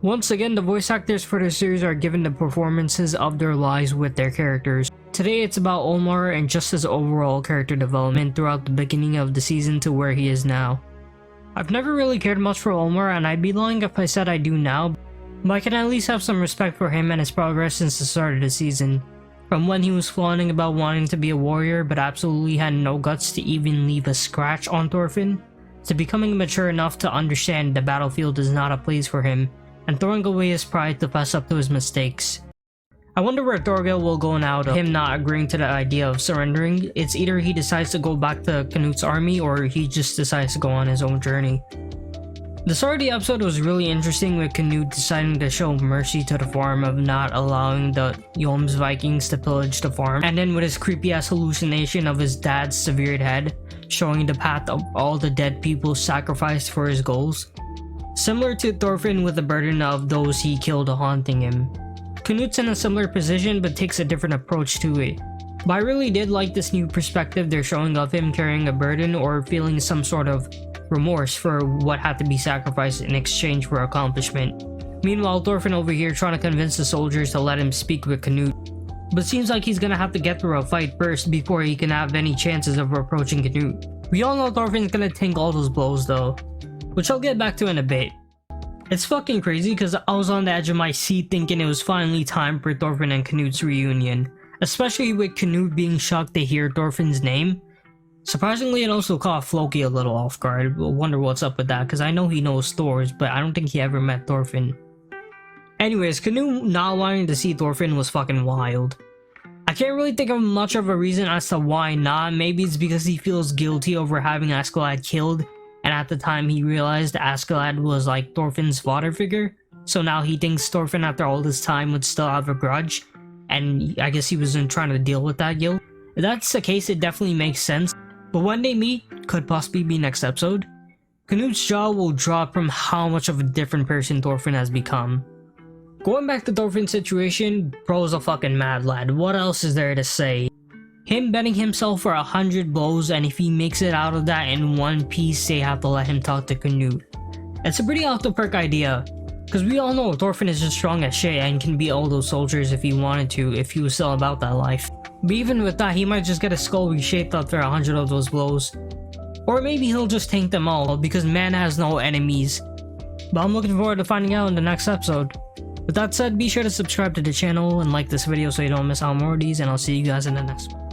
Once again, the voice actors for the series are given the performances of their lives with their characters. Today it's about Omar and just his overall character development throughout the beginning of the season to where he is now. I've never really cared much for Omar, and I'd be lying if I said I do now, but I can at least have some respect for him and his progress since the start of the season. From when he was flaunting about wanting to be a warrior but absolutely had no guts to even leave a scratch on Thorfinn, to becoming mature enough to understand the battlefield is not a place for him, and throwing away his pride to fess up to his mistakes. I wonder where Thorgil will go now to him not agreeing to the idea of surrendering. It's either he decides to go back to Canute's army or he just decides to go on his own journey. The start of the episode was really interesting with Canute deciding to show mercy to the farm of not allowing the Yoms Vikings to pillage the farm, and then with his creepy ass hallucination of his dad's severed head showing the path of all the dead people sacrificed for his goals. Similar to Thorfinn with the burden of those he killed haunting him. Canute's in a similar position but takes a different approach to it. But I really did like this new perspective they're showing of him carrying a burden or feeling some sort of remorse for what had to be sacrificed in exchange for accomplishment. Meanwhile, Thorfinn over here trying to convince the soldiers to let him speak with Canute. But seems like he's gonna have to get through a fight first before he can have any chances of approaching Canute. We all know Thorfinn's gonna tank all those blows though, which I'll get back to in a bit. It's fucking crazy because I was on the edge of my seat thinking it was finally time for Thorfinn and Canute's reunion, especially with Canute being shocked to hear Thorfinn's name. Surprisingly, it also caught Floki a little off guard. I wonder what's up with that because I know he knows Thor's, but I don't think he ever met Thorfinn. Anyways, Canute not wanting to see Thorfinn was fucking wild. I can't really think of much of a reason as to why not. Maybe it's because he feels guilty over having Askeladd killed, and at the time he realized Askeladd was like Thorfinn's father figure, so now he thinks Thorfinn after all this time would still have a grudge, and I guess he wasn't trying to deal with that guilt. If that's the case, it definitely makes sense, but when they meet, could possibly be next episode. Canute's jaw will drop from how much of a different person Thorfinn has become. Going back to Thorfinn's situation, bro's a fucking mad lad. What else is there to say? Him betting himself for 100 blows, and if he makes it out of that in one piece, they have to let him talk to Canute. It's a pretty off the perk idea, because we all know Thorfinn is just strong as shit and can beat all those soldiers if he wanted to, if he was still about that life. But even with that, he might just get his skull reshaped after 100 of those blows. Or maybe he'll just tank them all, because man has no enemies. But I'm looking forward to finding out in the next episode. With that said, be sure to subscribe to the channel and like this video so you don't miss out on more of these, and I'll see you guys in the next one.